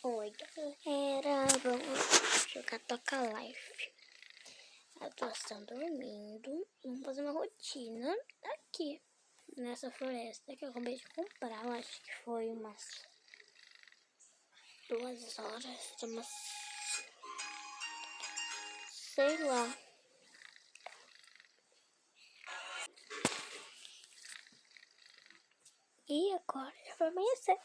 Oi, galera, vamos jogar Toca Life. A tua estão dormindo. Vamos fazer uma rotina aqui, nessa floresta que eu acabei de comprar. Eu acho que foi umas 2 horas, umas... sei lá. E agora já vai amanhecer.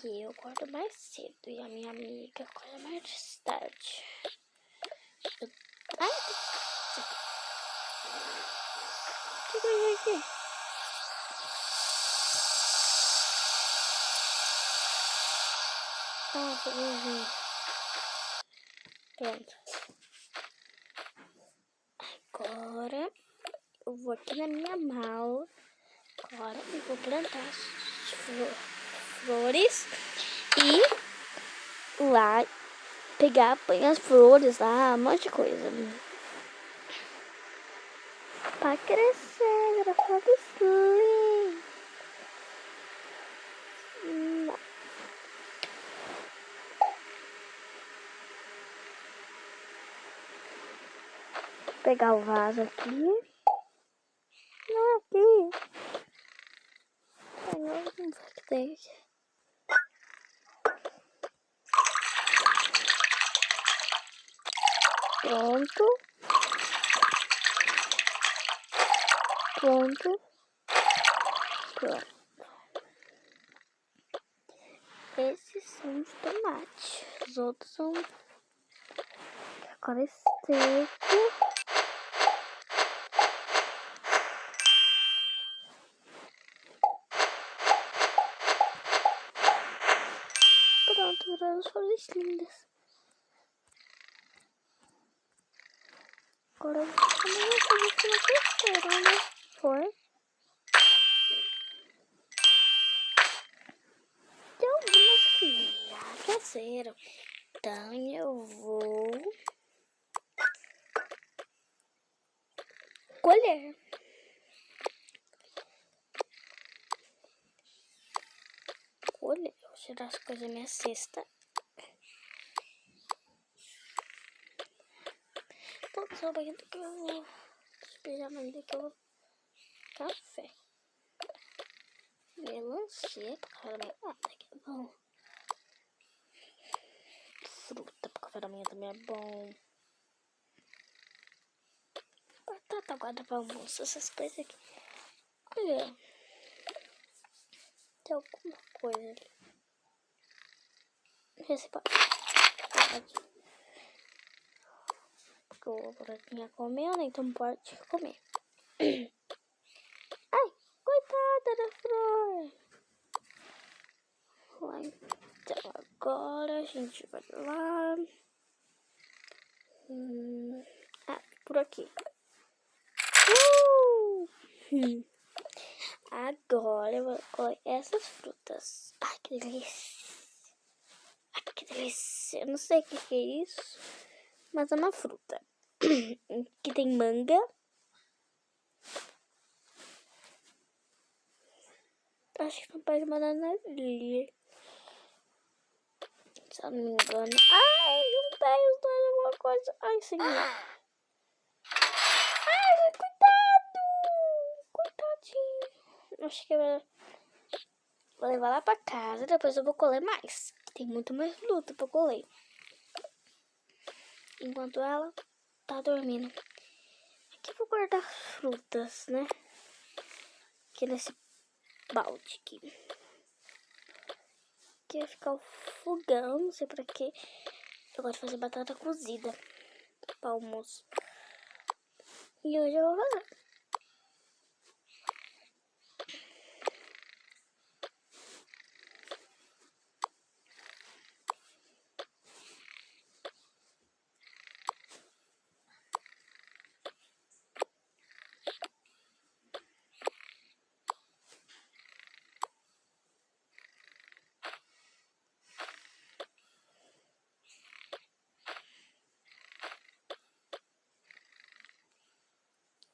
E eu acordo mais cedo e a minha amiga acorda mais tarde. Ai, que coisa é aqui? Nossa, vizinho. Pronto. Agora eu vou aqui na minha mala. Agora eu vou plantar as flores e lá pegar, apanhar as flores lá, um monte de coisa. Pra crescer, pra florescer. Vou pegar o vaso aqui. Não é aqui. Ai, não vai que tem. Pronto. Pronto. Pronto. Esses são de tomate. Os outros são... agora seco. Pronto, viraram as flores lindas. Agora eu vou fazer que não cresceram, né? Foi. Tem algumas que já cresceram. Então eu vou colher. Colher. Vou tirar as coisas da minha cesta. Então, só daqui que eu vou despejar mais daqui eu vou café. Melancia pro café da manhã. Que é bom. Fruta pro café da manhã também é bom. Batata guarda pra almoço, essas coisas aqui. Olha. Tem alguma coisa ali. Esse pode. Porque o buraquinho comeu, né? Então pode comer. Ai, coitada da flor. Lá, então agora a gente vai lá. Por aqui. Agora eu vou comer essas frutas. Ai, que delícia. Ai, que delícia. Eu não sei o que é isso, mas é uma fruta. Que tem manga. Acho que não pode mandar na ilha. Se eu não me engano. Ai, juntei os dois alguma coisa. Ai, senhor. Ai, cuidado. Coitadinho. Acho que eu vou levar lá pra casa. Depois eu vou colher mais. Tem muito mais fruta pra colher. Enquanto ela tá dormindo. Aqui eu vou guardar frutas, né? Aqui nesse balde aqui. Aqui vai ficar o fogão, não sei pra quê. Eu gosto de fazer batata cozida para almoço. E hoje eu vou fazer.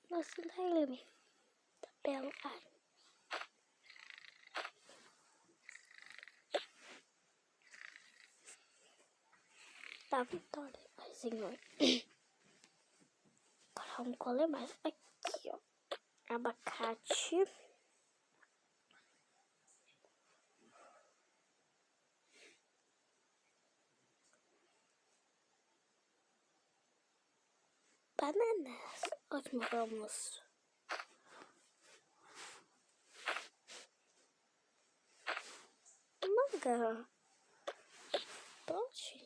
Nossa, tá ele, tá belo. Ai. a Vitória. Ai, senhor. Agora vamos colher mais. Aqui, ó. Abacate. Bananas. Ótimo para o almoço. Manga. Poxa.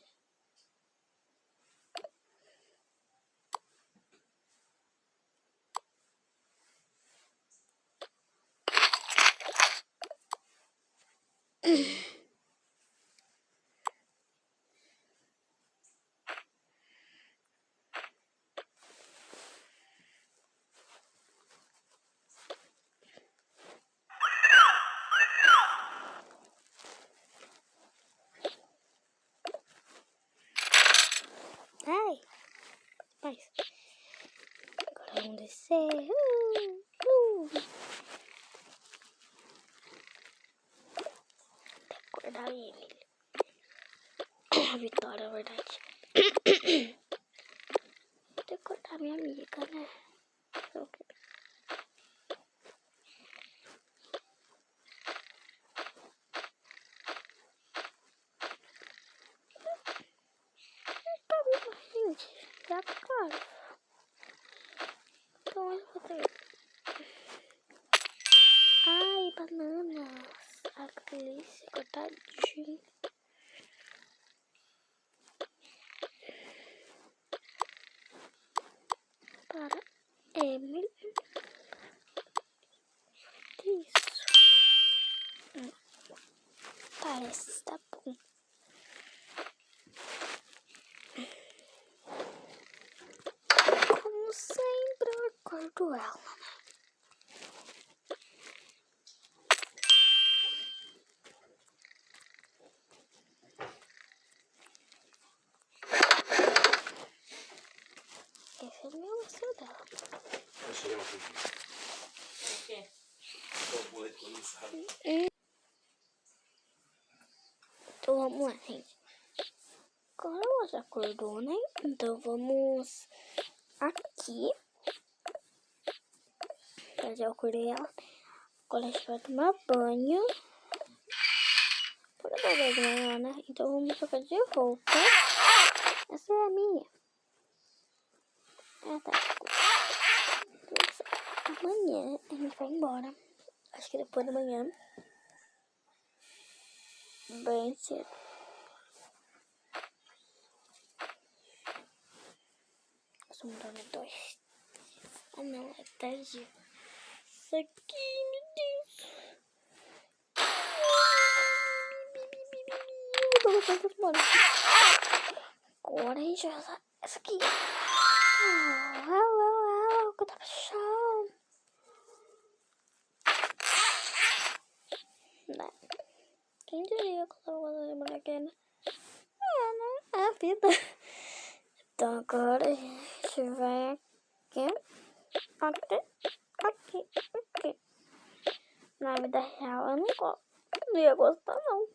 Ai. Mas. Agora vamos descer. Acordar ele. A Vitória, é verdade. Vou ter que acordar minha amiga, né? Okay. Gente, já claro. Então eu vou ter. Ai, bananas. A delícia, cortadinho. Para Emily. Isso. Parece estar bom. Como sempre, eu acordo ela. Esse é o meu, esse é o dela. Vai chegar um pouquinho. O quê? O boleto não sabe. Então vamos lá, gente. Agora ela já acordou, né? Então vamos aqui. Eu já acordei ela. Agora a gente vai tomar banho. Por agora de manhã, né? Então vamos trocar de roupa. Essa é a minha. Ah, tá. Amanhã a gente vai embora. Acho que depois da manhã. Bem cedo. Vamos mudando 2. Ah não, é tarde. Isso aqui, meu Deus. Agora a gente vai usar essa aqui. Que tá pro chão. Não. Quem diria que eu tava fazendo bonequinha? É, né? É a vida. Então agora a gente vai aqui. Na vida real eu não ia gostar não.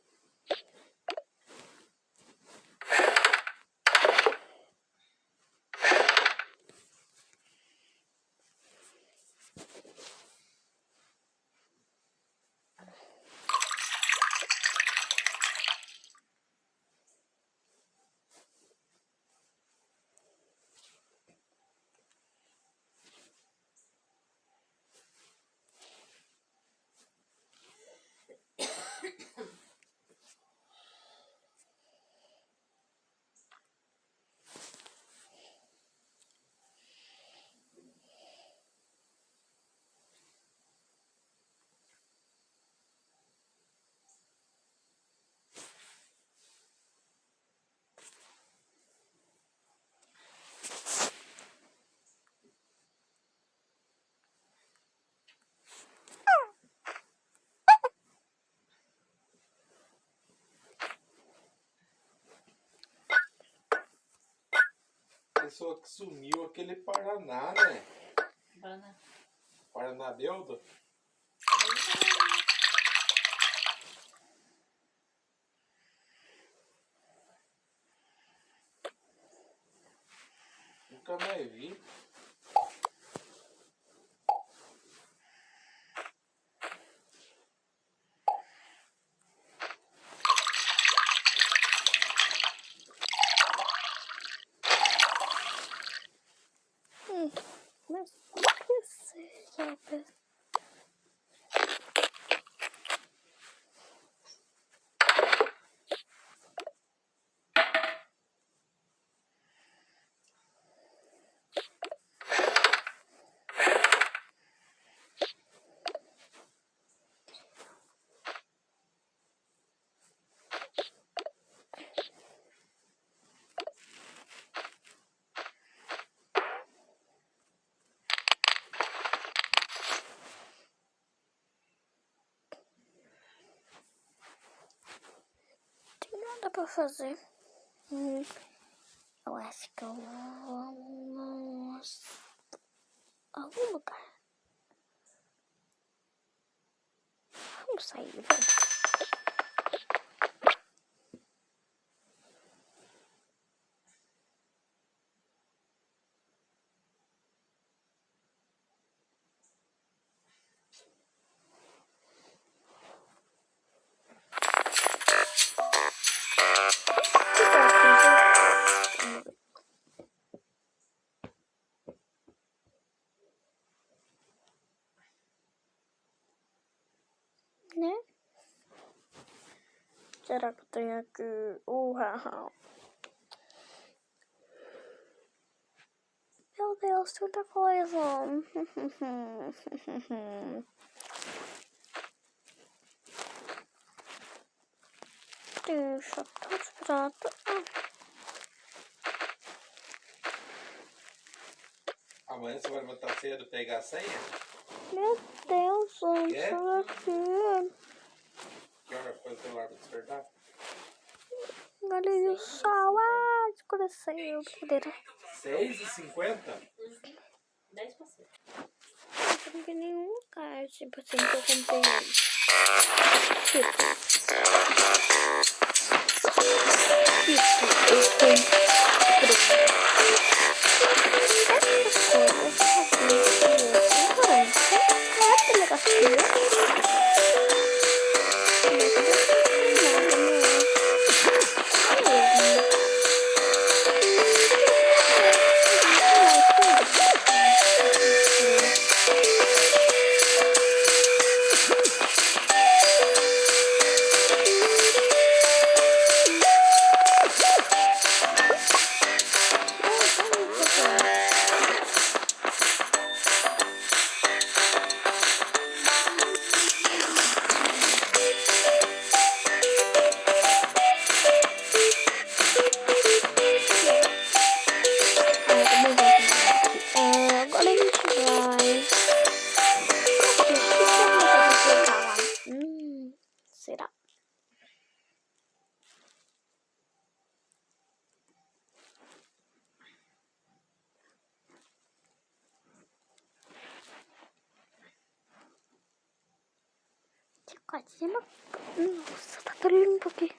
Pessoa que sumiu aquele Paraná, né? Paraná. Paraná Delta? Nunca mais vi. Mas por que seja? Tem nada pra fazer. Eu acho que eu vou a algum lugar. Vamos sair, vamos. Né? Será que eu tenho aqui o haha? Meu Deus, tanta coisa. Deixa tudo pronto. Amanhã você vai levantar cedo pegar a senha? Meu Deus, Quê? isso aqui. Que hora foi o celular pra despertar? Olha o sol. Escureceu. Brincadeira. 6h50? 10 para 7. Eu não vi nenhum lugar, tipo assim, que eu comprei. Eu comprei. Agora a gente vai. Será? Nossa, tá tudo limpo aqui.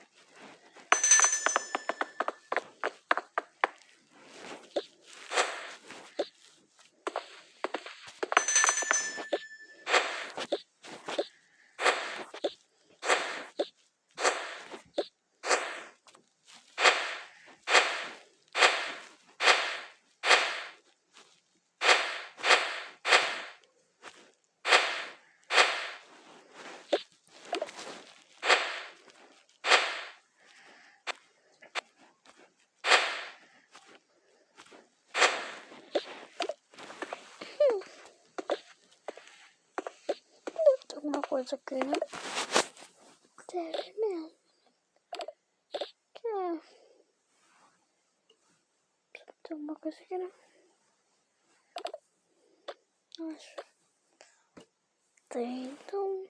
Tem alguma coisa aqui, né? Sério mesmo. Que é? Tem alguma coisa aqui, né? Acho. Tem, então.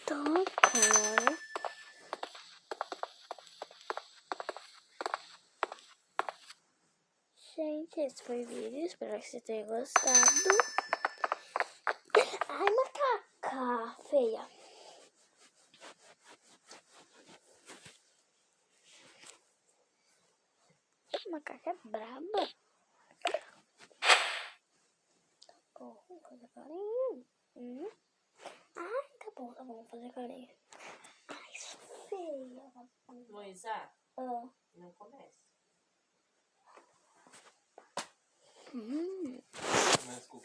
Então agora. Gente, esse foi o vídeo. Espero que você tenha gostado. Ai, macaca feia. macaca é braba. Tá bom, vou fazer carinho. Ai, tá bom, vou fazer carinho. Ai, isso é feia. Luísa, Ah. não comece. Começa com o